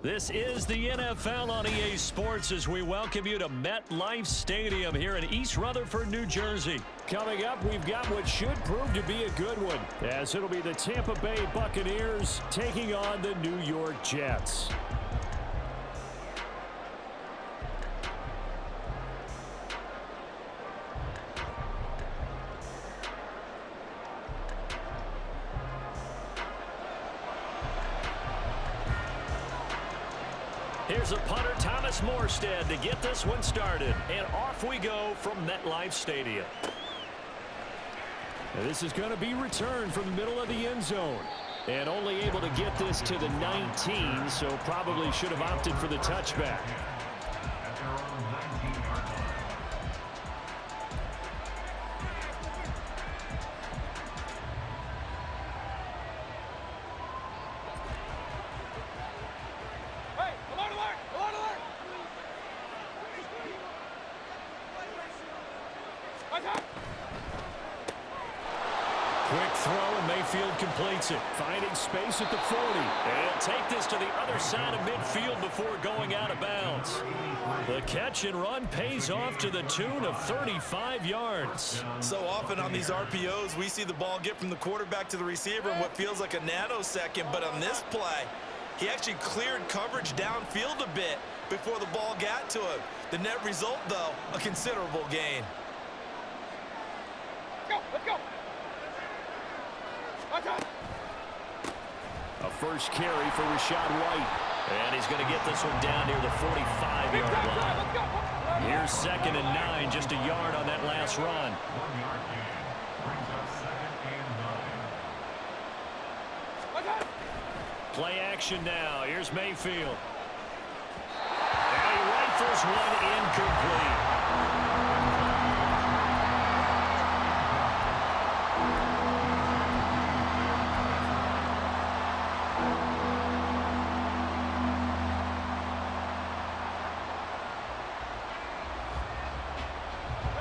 This is the NFL on EA Sports as we welcome you to MetLife Stadium here in East Rutherford, New Jersey. Coming up, we've got what should prove to be a good one, as it'll be the Tampa Bay Buccaneers taking on the New York Jets. Here's a punter, Thomas Morstead, to get this one started. And off we go from MetLife Stadium. Now this is going to be returned from the middle of the end zone. And only able to get this to the 19, so probably should have opted for the touchback. Quick throw, and Mayfield completes it. Finding space at the 40. And he'll take this to the other side of midfield before going out of bounds. The catch and run pays off to the tune of 35 yards. So often on these RPOs, we see the ball get from the quarterback to the receiver in what feels like a nanosecond. But on this play, he actually cleared coverage downfield a bit before the ball got to him. The net result, though, a considerable gain. Let's go. A first carry for Rashad White. And he's going to get this one down near the 45-yard line. Here's 2nd and 9, just a yard on that last run. Play action now. Here's Mayfield. And he rifles one incomplete.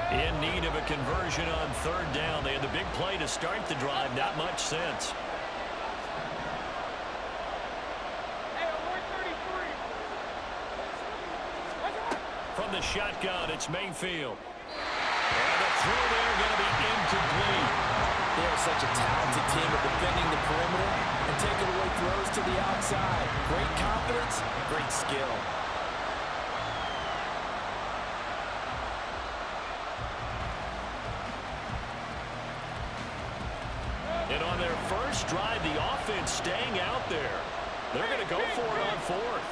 In need of a conversion on 3rd down. They had the big play to start the drive. Not much sense. From the shotgun, it's Mayfield. And the throw there going to be incomplete. They are such a talented team at defending the perimeter and taking away throws to the outside. Great confidence, great skill. And on their first drive, the offense staying out there. They're going to go for it on 4th.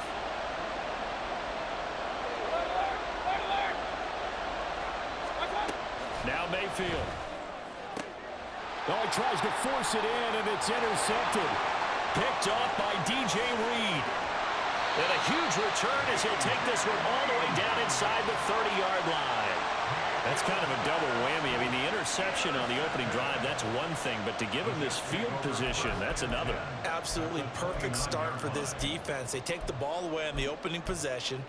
Now Mayfield. Oh, he tries to force it in, and it's intercepted. Picked off by DJ Reed. And a huge return as he'll take this one all the way down inside the 30-yard line. That's kind of a double whammy. I mean, the interception on the opening drive, that's one thing, but to give him this field position, that's another. Absolutely perfect start for this defense. They take the ball away on the opening possession.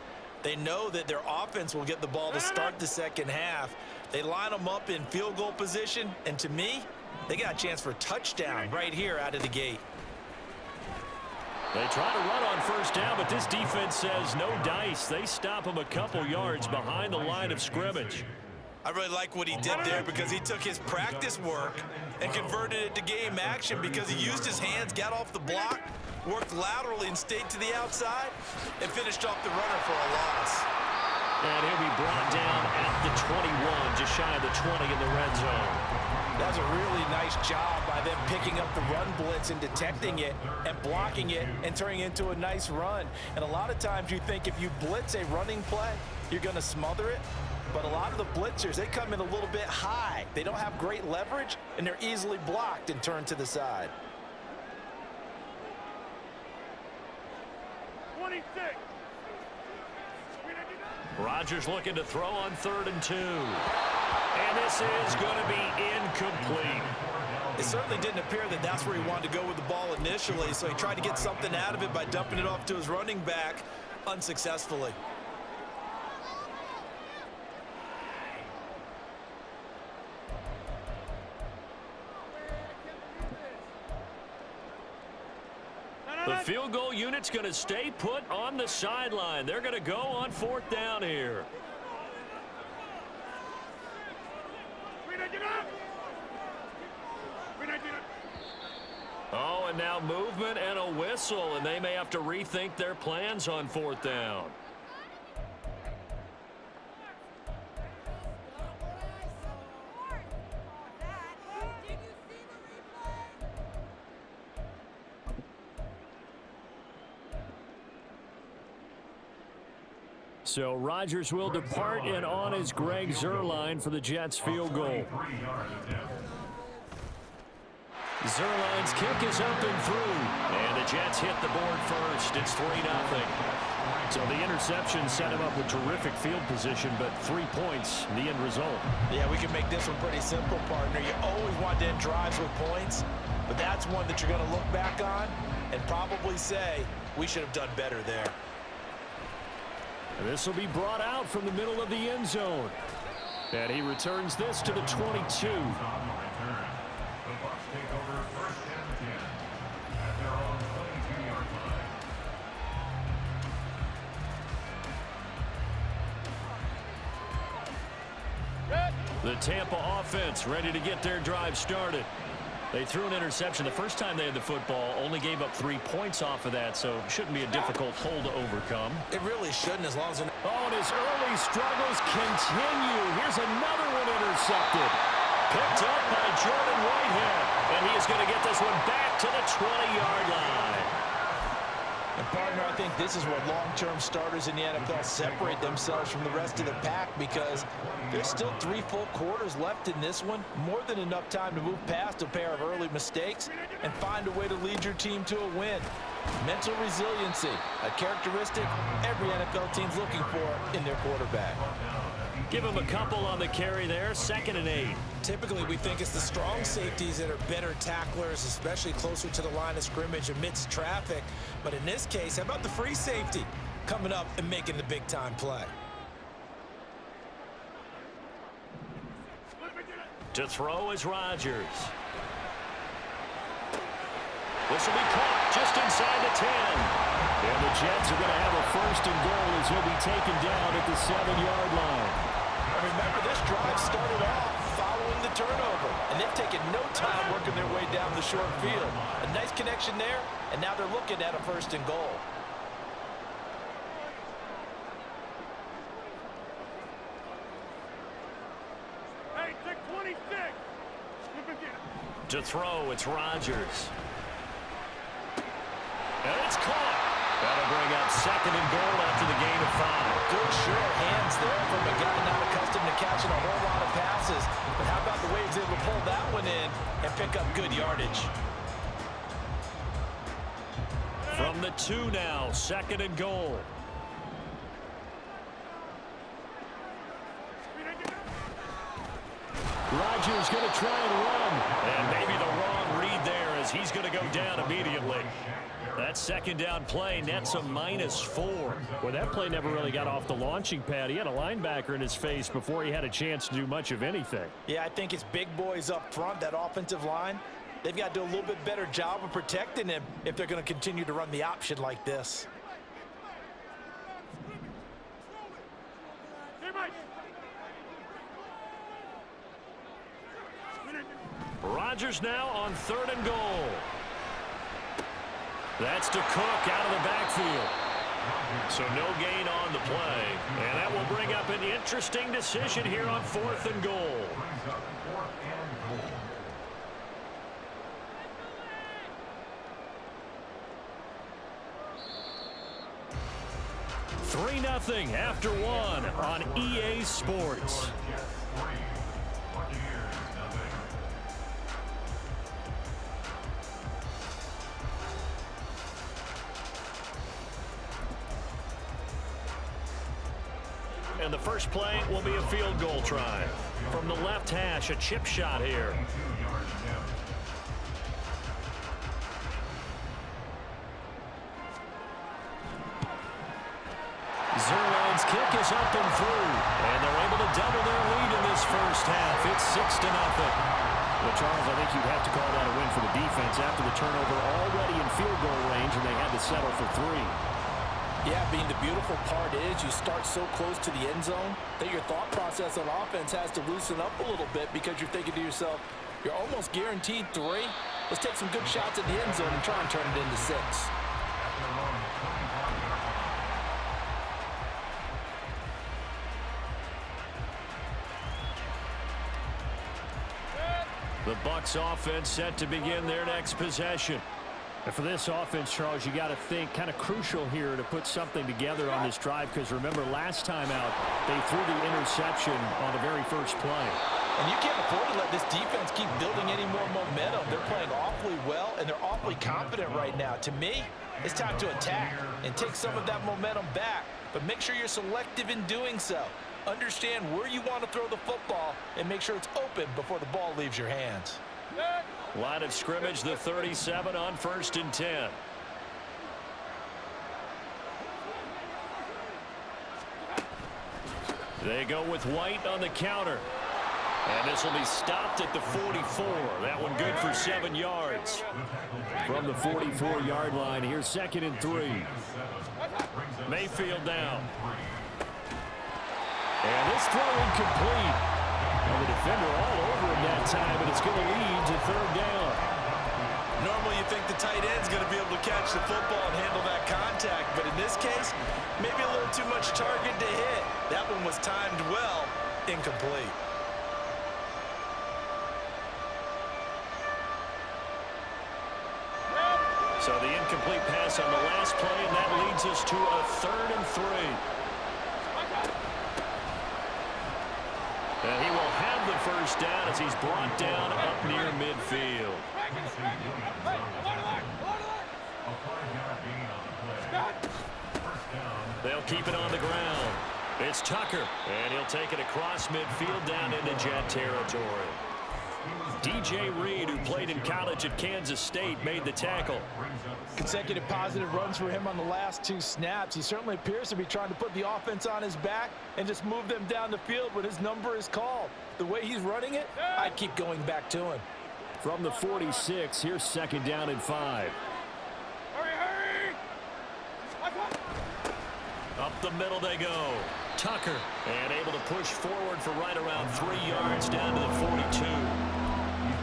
They know that their offense will get the ball to start the second half. They line them up in field goal position, and to me, they got a chance for a touchdown right here out of the gate. They try to run on 1st down, but this defense says no dice. They stop him a couple yards behind the line of scrimmage. I really like what he did there because he took his practice work and converted it to game action because he used his hands, got off the block, worked laterally and stayed to the outside, and finished off the runner for a loss. And he'll be brought down at the 21, just shy of the 20 in the red zone. That was a really nice job by them picking up the run blitz and detecting it and blocking it and turning it into a nice run. And a lot of times you think if you blitz a running play, you're going to smother it. But a lot of the blitzers, they come in a little bit high. They don't have great leverage, and they're easily blocked and turned to the side. 26. Rodgers looking to throw on 3rd and 2. And this is going to be incomplete. It certainly didn't appear that that's where he wanted to go with the ball initially, so he tried to get something out of it by dumping it off to his running back unsuccessfully. No. The field goal unit's going to stay put on the sideline. They're going to go on 4th down here. Oh, and now movement and a whistle, and they may have to rethink their plans on 4th down. So Rodgers will depart, and on is Greg Zuerlein for the Jets field goal. Zuerlein's kick is up and through, and the Jets hit the board first. It's 3-0. So the interception set him up with terrific field position, but 3 points, the end result. Yeah, we can make this one pretty simple, partner. You always want to end drives with points, but that's one that you're going to look back on and probably say, we should have done better there. This will be brought out from the middle of the end zone. And he returns this to the 22. The Tampa offense ready to get their drive started. They threw an interception the first time they had the football, only gave up 3 points off of that, so it shouldn't be a difficult hole to overcome. It really shouldn't, as long as... Oh, and his early struggles continue. Here's another one intercepted. Picked up by Jordan Whitehead, and he is going to get this one back to the 20-yard line. And, partner, I think this is where long-term starters in the NFL separate themselves from the rest of the pack, because there's still 3 full quarters left in this one. More than enough time to move past a pair of early mistakes and find a way to lead your team to a win. Mental resiliency, a characteristic every NFL team's looking for in their quarterback. Give him a couple on the carry there, 2nd and 8. Typically, we think it's the strong safeties that are better tacklers, especially closer to the line of scrimmage amidst traffic. But in this case, how about the free safety coming up and making the big-time play? To throw is Rodgers. This will be caught just inside the 10. And the Jets are going to have a 1st and goal as he'll be taken down at the 7-yard line. Remember, this drive started off following the turnover, and they've taken no time working their way down the short field. A nice connection there, and now they're looking at a 1st and goal. Hey, take 26. To throw, it's Rodgers. And it's caught. That'll bring up 2nd and goal after the gain of 5. Good sure hands there from a guy not accustomed to catching a whole lot of passes. But how about the way he's able to pull that one in and pick up good yardage? From the 2 now, 2nd and goal. Rodgers going to try and run. And maybe the wrong read there as he's going to go down immediately. That 2nd down play nets a -4. Well, that play never really got off the launching pad. He had a linebacker in his face before he had a chance to do much of anything. Yeah, I think it's big boys up front, that offensive line. They've got to do a little bit better job of protecting him if they're going to continue to run the option like this. Rodgers now on 3rd and goal. That's to Cook out of the backfield. So no gain on the play. And that will bring up an interesting decision here on 4th and goal. Three 3-0 after 1 on EA Sports. And the first play will be a field goal try. From the left hash, a chip shot here. Zuerlein's kick is up and through. And they're able to double their lead in this first half. It's 6-0. Well, Charles, I think you'd have to call that a win for the defense after the turnover already in field goal range, and they had to settle for 3. Yeah, being the beautiful part is you start so close to the end zone that your thought process on offense has to loosen up a little bit because you're thinking to yourself, you're almost guaranteed 3. Let's take some good shots at the end zone and try and turn it into 6. The Bucs offense set to begin their next possession. And for this offense, Charles, you got to think kind of crucial here to put something together on this drive, because remember last time out they threw the interception on the very first play. And you can't afford to let this defense keep building any more momentum. They're playing awfully well, and they're awfully confident right now. To me, it's time to attack and take some of that momentum back, but make sure you're selective in doing so. Understand where you want to throw the football and make sure it's open before the ball leaves your hands. Line of scrimmage, the 37 on 1st and 10. They go with White on the counter. And this will be stopped at the 44. That one good for 7 yards. From the 44-yard line, here's 2nd and 3. Mayfield down. And this throw incomplete. And the defender all over him that time, and it's going to lead to 3rd down. Normally you think the tight end's going to be able to catch the football and handle that contact, but in this case, maybe a little too much target to hit. That one was timed well, incomplete. So the incomplete pass on the last play, and that leads us to a 3rd and 3. And he will have the first down as he's brought down up near midfield. They'll keep it on the ground. It's Tucker, and he'll take it across midfield down into Jet territory. DJ Reed, who played in college at Kansas State, made the tackle. Consecutive positive runs for him on the last 2 snaps. He certainly appears to be trying to put the offense on his back and just move them down the field when his number is called. The way he's running it, I'd keep going back to him. From the 46, here's 2nd down and 5. Hurry! Up the middle they go. Tucker, and able to push forward for right around 3 yards down to the 42.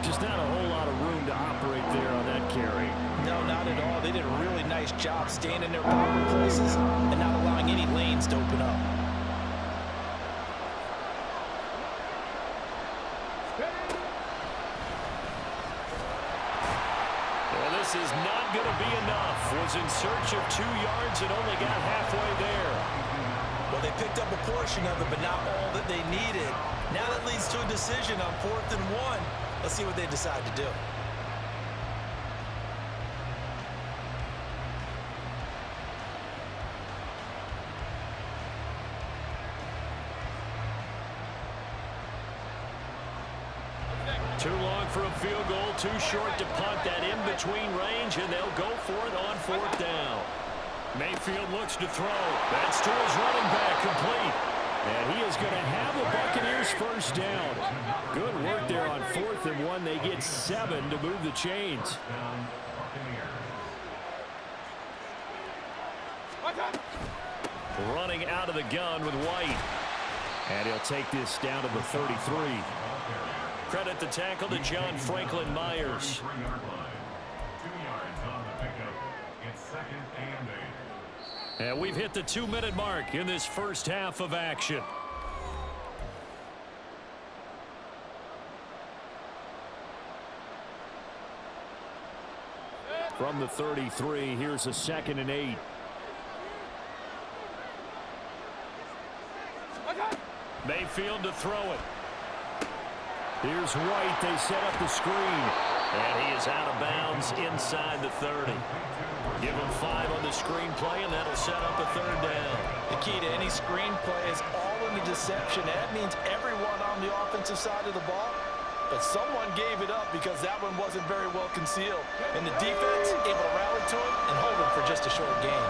Just not a whole lot of room to operate there on that carry. No, not at all. They did a really nice job staying in their proper places and not allowing any lanes to open up. Well, this is not going to be enough. Was in search of 2 yards and only got halfway there. Well, they picked up a portion of it, but not all that they needed. Now that leads to a decision on 4th and 1. Let's see what they decide to do. Too long for a field goal, too short to punt that in-between range, and they'll go for it on 4th down. Mayfield looks to throw. That's to his running back, complete. And he is going to have the Buccaneers first down. Good work there on 4th and 1. They get 7 to move the chains. Running out of the gun with White. And he'll take this down to the 33. Credit the tackle to John Franklin Myers. And we've hit the 2-minute mark in this first half of action. From the 33, here's a 2nd and 8. Mayfield to throw it. Here's White. They set up the screen. And he is out of bounds inside the 30. Give him 5 on the screen play, and that'll set up a 3rd down. The key to any screen play is all in the deception. That means everyone on the offensive side of the ball. But someone gave it up because that one wasn't very well concealed. And the defense able to rally to him and hold him for just a short gain.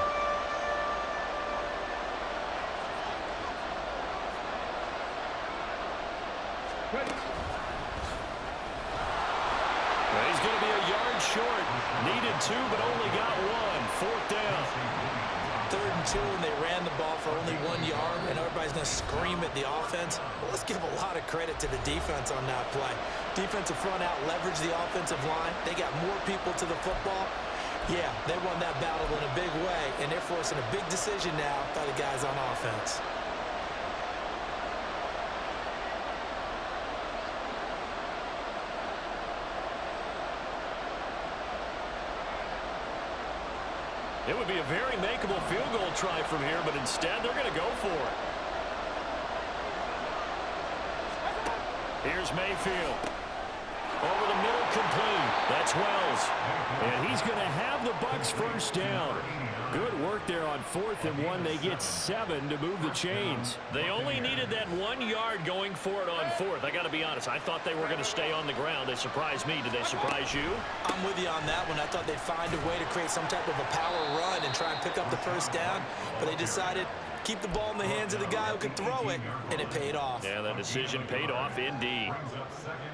going to be a yard short. Needed 2, but only got 1. Fourth down. 3rd and 2, and they ran the ball for only 1 yard, and everybody's going to scream at the offense. Well, let's give a lot of credit to the defense on that play. Defensive front out leveraged the offensive line. They got more people to the football. Yeah, they won that battle in a big way, and they're forcing a big decision now by the guys on offense. It would be a very makeable field goal try from here, but instead they're going to go for it. Here's Mayfield. Over the middle, complete. That's Wells. And he's going to have the Bucs first down. Good work there on 4th and 1. They get 7 to move the chains. They only needed that 1 yard going for it on 4th. I got to be honest. I thought they were going to stay on the ground. They surprised me. Did they surprise you? I'm with you on that one. I thought they'd find a way to create some type of a power run and try and pick up the first down, but they decided keep the ball in the hands of the guy who could throw it, and it paid off. Yeah, that decision paid off indeed.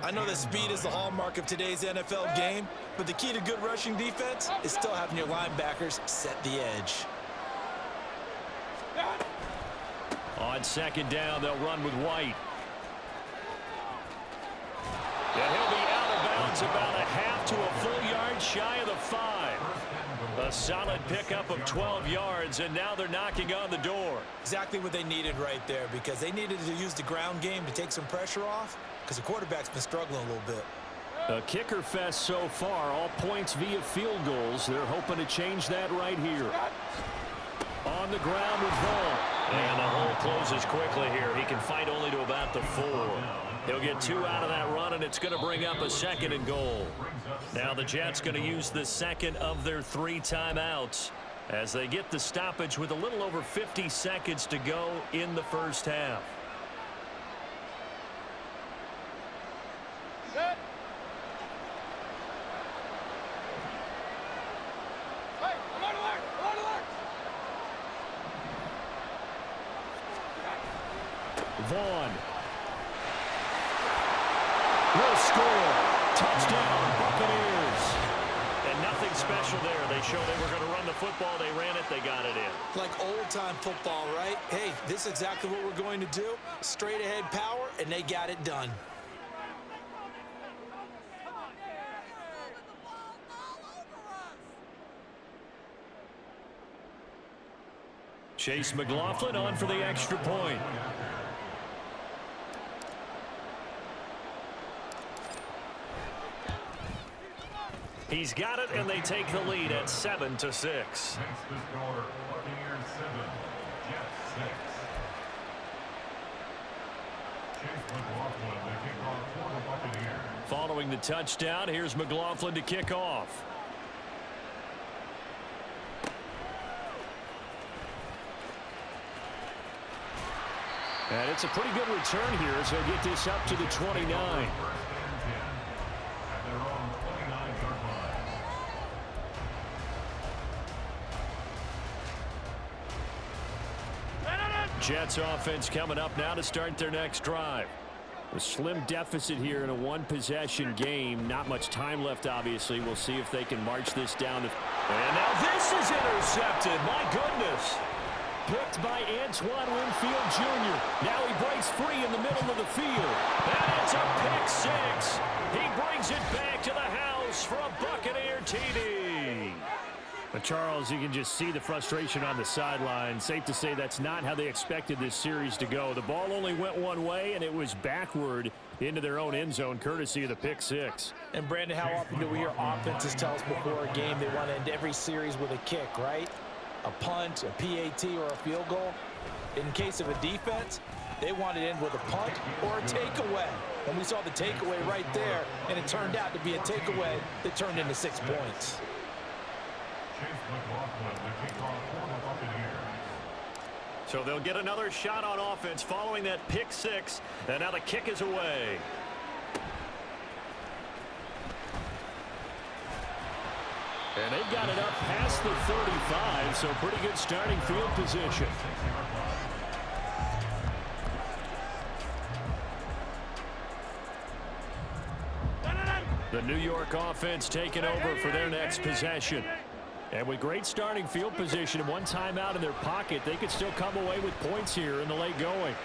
I know that speed is the hallmark of today's NFL game, but the key to good rushing defense is still having your linebackers set the edge. On 2nd down, they'll run with White. And he'll be out of bounds about a half to a full yard shy of the 5. A solid pickup of 12 yards, and now they're knocking on the door. Exactly what they needed right there, because they needed to use the ground game to take some pressure off, because the quarterback's been struggling a little bit. A kicker fest so far, all points via field goals. They're hoping to change that right here. On the ground with Vaughn. And the hole closes quickly here. He can fight only to about the 4. He'll get 2 out of that run, and it's going to bring up a 2nd and goal. Now the Jets going to use the second of their 3 timeouts as they get the stoppage with a little over 50 seconds to go in the first half. Set. Hey, alert, alert, alert, alert. Vaughn will score. Touchdown, Buccaneers. And nothing special there. They showed they were going to run the football. They ran it. They got it in. Like old-time football, right? Hey, this is exactly what we're going to do. Straight-ahead power, and they got it done. Chase McLaughlin on for the extra point. He's got it, and they take the lead at 7-6. Following the touchdown, here's McLaughlin to kick off. And it's a pretty good return here as he'll get this up to the 29. Jets offense coming up now to start their next drive. A slim deficit here in a one-possession game. Not much time left, obviously. We'll see if they can march this down. And now this is intercepted. My goodness. Picked by Antoine Winfield Jr. Now he breaks free in the middle of the field. And it's a pick 6. He brings it back to the house for a Buccaneer TD. But Charles, you can just see the frustration on the sideline. Safe to say that's not how they expected this series to go. The ball only went one way, and it was backward into their own end zone, courtesy of the pick 6. And, Brandon, how often do we hear offenses tell us before a game they want to end every series with a kick, right? A punt, a PAT, or a field goal. In case of a defense, they want to end with a punt or a takeaway. And we saw the takeaway right there, and it turned out to be a takeaway that turned into 6 points. So they'll get another shot on offense following that pick 6. And now the kick is away. And they've got it up past the 35, so pretty good starting field position. The New York offense taking over for their next possession. And with great starting field position and one timeout in their pocket, they could still come away with points here in the late going.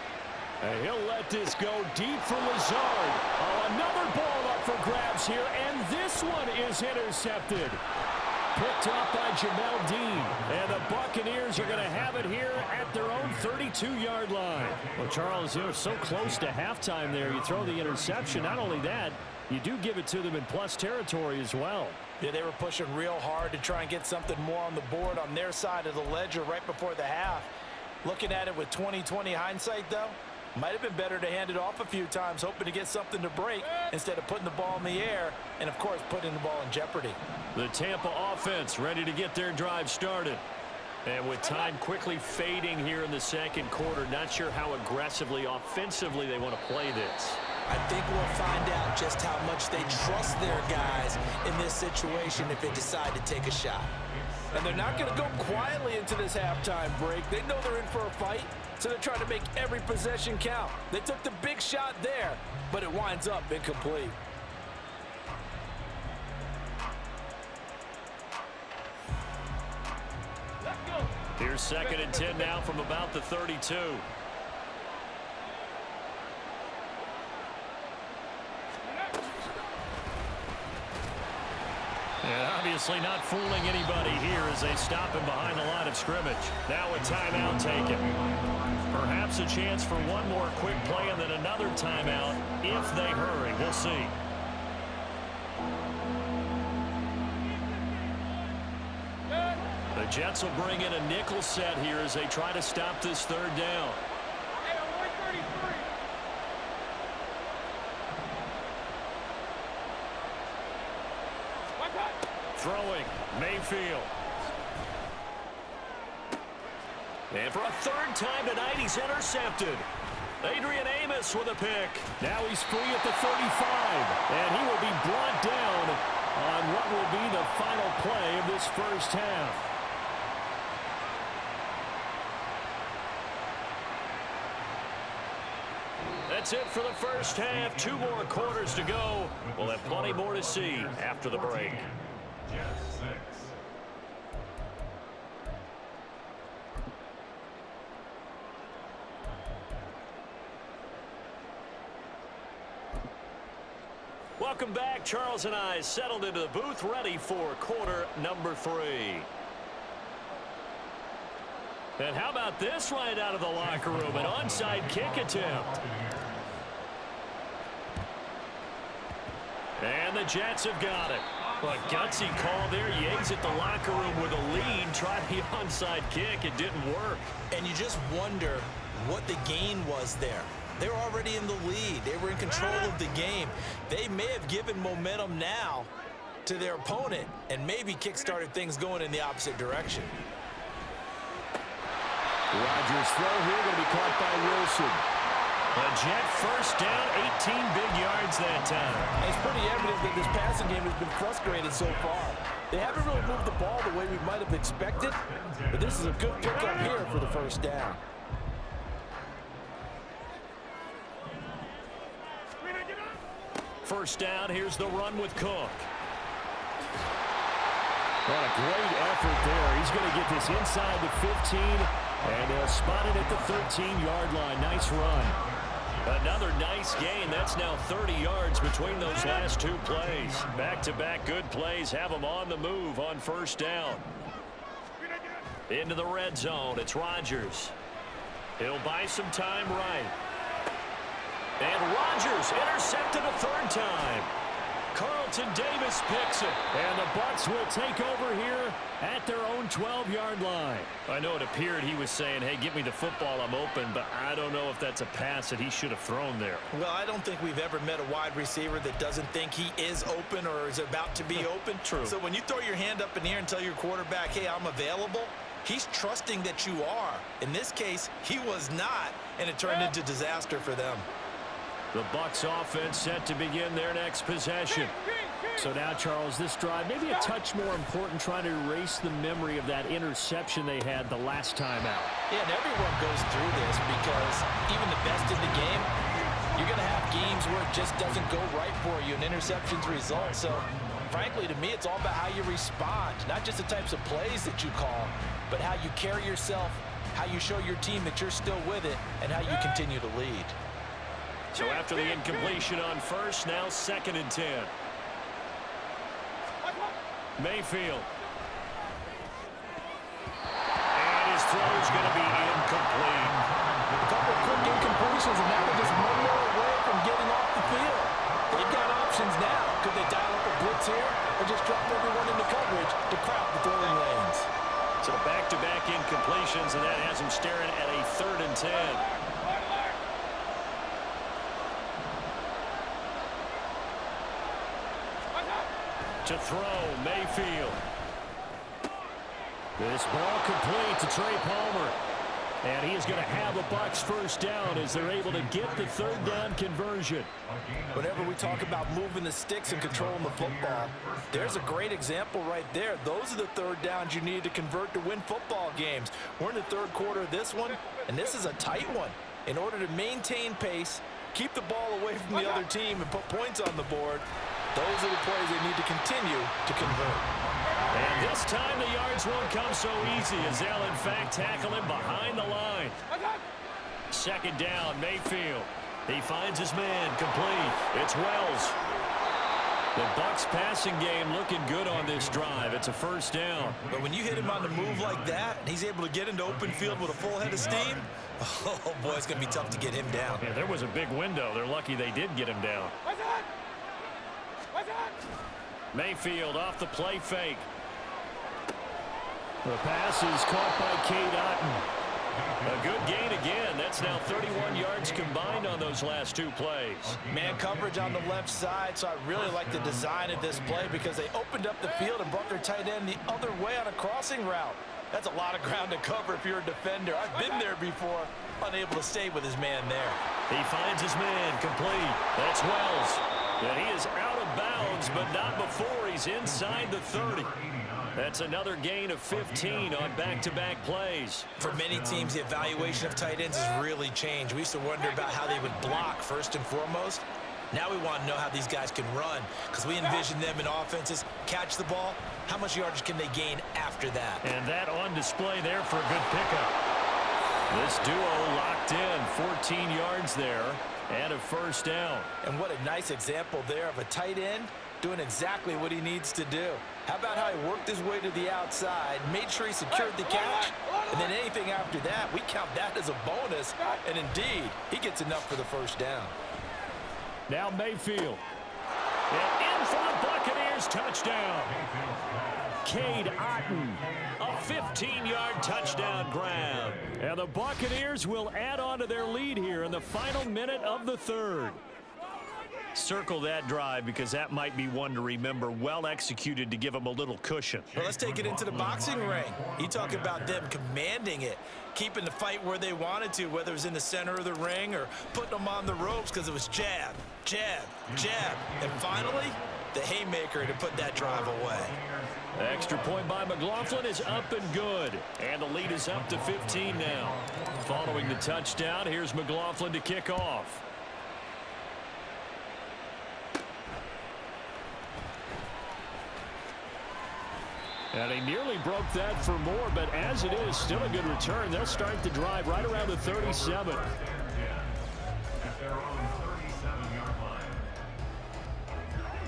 And he'll let this go deep for Lazard. Oh, another ball up for grabs here, and this one is intercepted. Picked up by Jamel Dean. And the Buccaneers are going to have it here at their own 32-yard line. Well, Charles, you're so close to halftime there. You throw the interception. Not only that, you do give it to them in plus territory as well. Yeah, they were pushing real hard to try and get something more on the board on their side of the ledger right before the half. Looking at it with 20/20 hindsight, though, might have been better to hand it off a few times, hoping to get something to break instead of putting the ball in the air and, of course, putting the ball in jeopardy. The Tampa offense ready to get their drive started. And with time quickly fading here in the second quarter, not sure how aggressively, offensively they want to play this. I think we'll find out just how much they trust their guys in this situation if they decide to take a shot. And they're not going to go quietly into this halftime break. They know they're in for a fight, so they're trying to make every possession count. They took the big shot there, but it winds up incomplete. Here's 2nd and 10 now from about the 32. And obviously not fooling anybody here as they stop him behind the line of scrimmage. Now a timeout taken. Perhaps a chance for one more quick play and then another timeout if they hurry. We'll see. The Jets will bring in a nickel set here as they try to stop this third down. Throwing, Mayfield. And for a third time tonight, he's intercepted. Adrian Amos with a pick. Now he's free at the 35. And he will be brought down on what will be the final play of this first half. That's it for the first half. 2 more quarters to go. We'll have plenty more to see after the break. Welcome back. Charles and I settled into the booth, ready for quarter number 3. And how about this right out of the locker room? An onside kick attempt. And the Jets have got it. A gutsy call there. Yates at the locker room with a lead. Tried the onside kick. It didn't work. And you just wonder what the gain was there. They were already in the lead. They were in control of the game. They may have given momentum now to their opponent and maybe kick-started things going in the opposite direction. Rodgers' throw here going to be caught by Wilson. A Jet first down, 18 big yards that time. It's pretty evident that this passing game has been frustrated so far. They haven't really moved the ball the way we might have expected, but this is a good pickup here for the first down. First down, here's the run with Cook. What a great effort there. He's going to get this inside the 15, and they'll spot it at the 13-yard line. Nice run. Another nice gain. That's now 30 yards between those last 2 plays. Back-to-back good plays have them on the move on first down. Into the red zone. It's Rodgers. He'll buy some time right. And Rodgers intercepted a 3rd time. Carlton Davis picks it. And the Bucs will take over here at their own 12-yard line. I know it appeared he was saying, hey, give me the football, I'm open, but I don't know if that's a pass that he should have thrown there. Well, I don't think we've ever met a wide receiver that doesn't think he is open or is about to be open. True. So when you throw your hand up in the air and tell your quarterback, hey, I'm available, he's trusting that you are. In this case, he was not, and it turned into disaster for them. The Bucs offense set to begin their next possession. So now, Charles, this drive maybe a touch more important, trying to erase the memory of that interception they had the last time out. Yeah, and everyone goes through this because even the best in the game You're going to have games where it just doesn't go right for you, and interceptions result. So, frankly, to me, it's all about how you respond, not just the types of plays that you call, but how you carry yourself, how you show your team that you're still with it, and how you continue to lead. So after the incompletion on first, now 2nd and 10. Mayfield. And his throw is going to be incomplete. A couple of quick incompletions, and now they're just one more away from getting off the field. They've got options now. Could they dial up a blitz here or just drop everyone into coverage to crowd the throwing lanes? So back-to-back incompletions, and that has him staring at a 3rd and 10. To throw, Mayfield. This ball complete to Trey Palmer. And he is going to have a Bucs first down as they're able to get the 3rd down conversion. Whenever we talk about moving the sticks and controlling the football, there's a great example right there. Those are the 3rd downs you need to convert to win football games. We're in the 3rd quarter of this one, and this is a tight one. In order to maintain pace, keep the ball away from the other team, and put points on the board, those are the plays they need to continue to convert. And this time the yards won't come so easy as they'll in fact tackle him behind the line. 2nd down, Mayfield. He finds his man, complete. It's Wells. The Bucs passing game looking good on this drive. It's a 1st down. But when you hit him on the move like that, and he's able to get into open field with a full head of steam, oh boy, it's going to be tough to get him down. Yeah, there was a big window. They're lucky they did get him down. Mayfield off the play fake. The pass is caught by Cade Otton. A good gain again. That's now 31 yards combined on those last 2 plays. Man coverage on the left side, so I really like the design of this play because they opened up the field and brought their tight end the other way on a crossing route. That's a lot of ground to cover if you're a defender. I've been there before, unable to stay with his man there. He finds his man, complete. That's Wells. And he is out of bounds, but not before he's inside the 30. That's another gain of 15 on back-to-back plays. For many teams, the evaluation of tight ends has really changed. We used to wonder about how they would block first and foremost. Now we want to know how these guys can run because we envision them in offenses, catch the ball. How much yardage can they gain after that? And that on display there for a good pickup. This duo locked in, 14 yards there, and a 1st down. And what a nice example there of a tight end doing exactly what he needs to do. How about how he worked his way to the outside, made sure he secured the catch, and then anything after that, we count that as a bonus, and indeed, he gets enough for the 1st down. Now Mayfield. And in for the Buccaneers, touchdown. Cade Otton, a 15-yard touchdown grab. And the Buccaneers will add on to their lead here in the final minute of the 3rd. Circle that drive because that might be one to remember. Well executed to give them a little cushion. Well, let's take it into the boxing ring. You talk about them commanding it, keeping the fight where they wanted to, whether it was in the center of the ring or putting them on the ropes because it was jab, jab, jab. And finally, the haymaker to put that drive away. Extra point by McLaughlin is up and good. And the lead is up to 15 now. Following the touchdown, here's McLaughlin to kick off. And he nearly broke that for more, but as it is, still a good return. They'll start the drive right around the 37.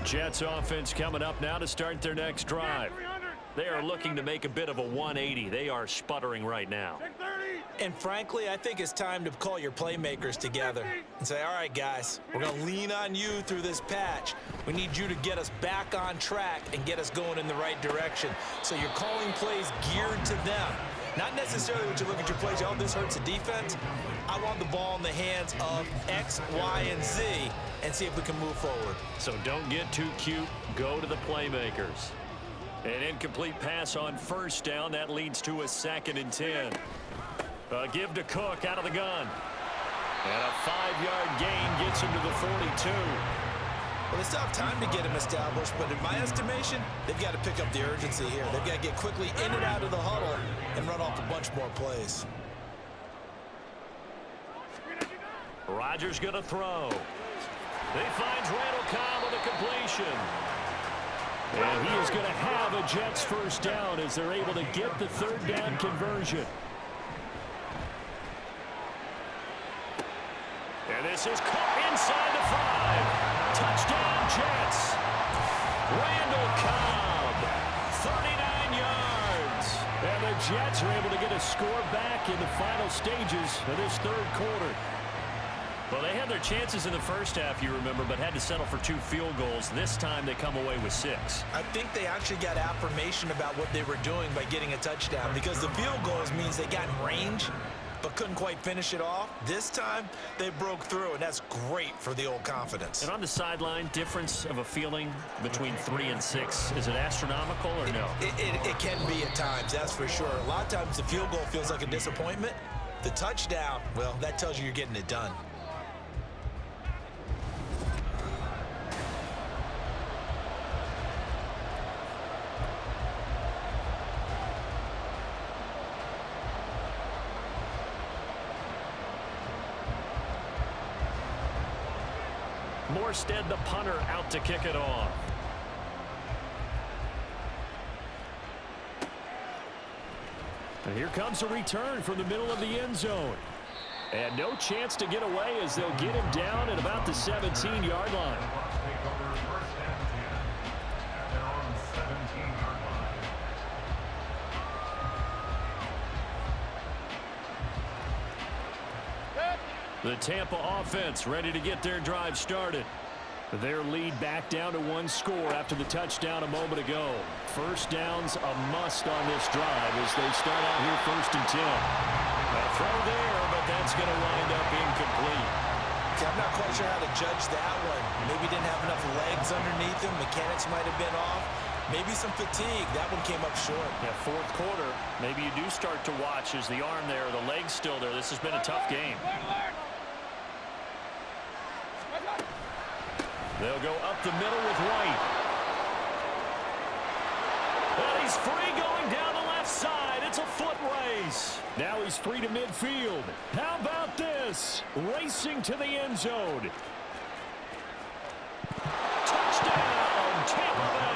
Jets offense coming up now to start their next drive. They are looking to make a bit of a 180. They are sputtering right now. And frankly, I think it's time to call your playmakers together and say, all right, guys, we're going to lean on you through this patch. We need you to get us back on track and get us going in the right direction. So you're calling plays geared to them. Not necessarily when you look at your plays, oh, this hurts the defense. I want the ball in the hands of X, Y, and Z and see if we can move forward. So don't get too cute. Go to the playmakers. An incomplete pass on 1st down. That leads to a 2nd and 10. Give to Cook out of the gun. And a 5-yard gain gets him to the 42. Well, they still have time to get him established, but in my estimation, they've got to pick up the urgency here. They've got to get quickly in and out of the huddle and run off a bunch more plays. Rodgers going to throw. He finds Randall Cobb with a completion. And he is going to have a Jets first down as they're able to get the third down conversion. And this is caught inside the 5. Touchdown, Jets. Randall Cobb, 39 yards. And the Jets are able to get a score back in the final stages of this third quarter. Well, they had their chances in the first half, you remember, but had to settle for 2 field goals. This time they come away with 6. I think they actually got affirmation about what they were doing by getting a touchdown, because the field goals means they got in range but couldn't quite finish it off. This time they broke through, and that's great for the old confidence. And on the sideline, difference of a feeling between 3 and 6, is it astronomical or no? It can be at times, that's for sure. A lot of times the field goal feels like a disappointment. The touchdown, well, that tells you you're getting it done. Morstead, the punter, out to kick it off. And here comes a return from the middle of the end zone. And no chance to get away as they'll get him down at about the 17-yard line. The Tampa offense ready to get their drive started. Their lead back down to 1 score after the touchdown a moment ago. First down's a must on this drive as they start out here 1st and 10. A throw there, but that's going to wind up incomplete. I'm not quite sure how to judge that one. Maybe didn't have enough legs underneath him. Mechanics might have been off. Maybe some fatigue. That one came up short. Yeah, 4th quarter. Maybe you do start to watch as the arm there, the leg's still there. This has been a tough game. They'll go up the middle with White. And he's free going down the left side. It's a foot race. Now he's free to midfield. How about this? Racing to the end zone. Touchdown, Tampa Bay.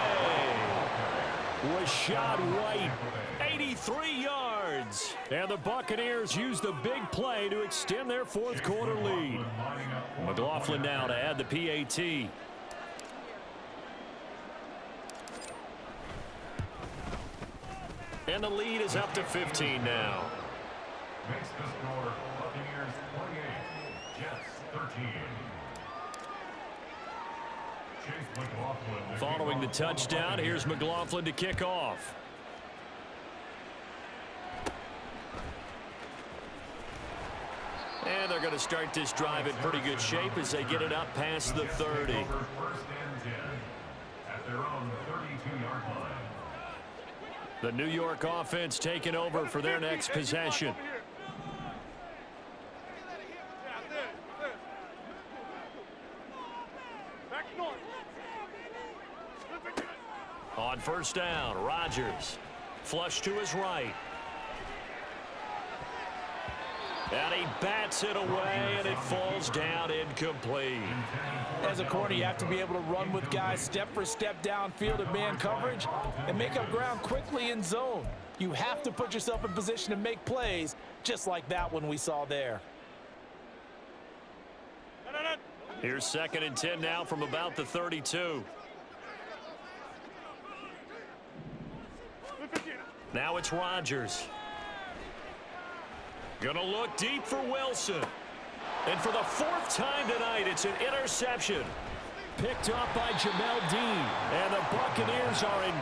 Rashad White, 83 yards. And the Buccaneers use the big play to extend their 4th quarter lead. McLaughlin now to add the PAT. And the lead is up to 15 now. Makes the score Buccaneers 28, Jets 13. Following the touchdown, here's McLaughlin to kick off. And they're going to start this drive in pretty good shape as they get it up past the 30. 1st and 10 at their own 32-yard line. The New York offense taking over for their next possession. On 1st down, Rodgers. Flush to his right. And he bats it away, and it falls down incomplete. As a corner, you have to be able to run with guys step for step downfield in man coverage and make up ground quickly in zone. You have to put yourself in position to make plays, just like that one we saw there. Here's 2nd and 10 now from about the 32. Now it's Rodgers. Gonna look deep for Wilson. And for the 4th time tonight, it's an interception. Picked up by Jamel Dean. And the Buccaneers are in...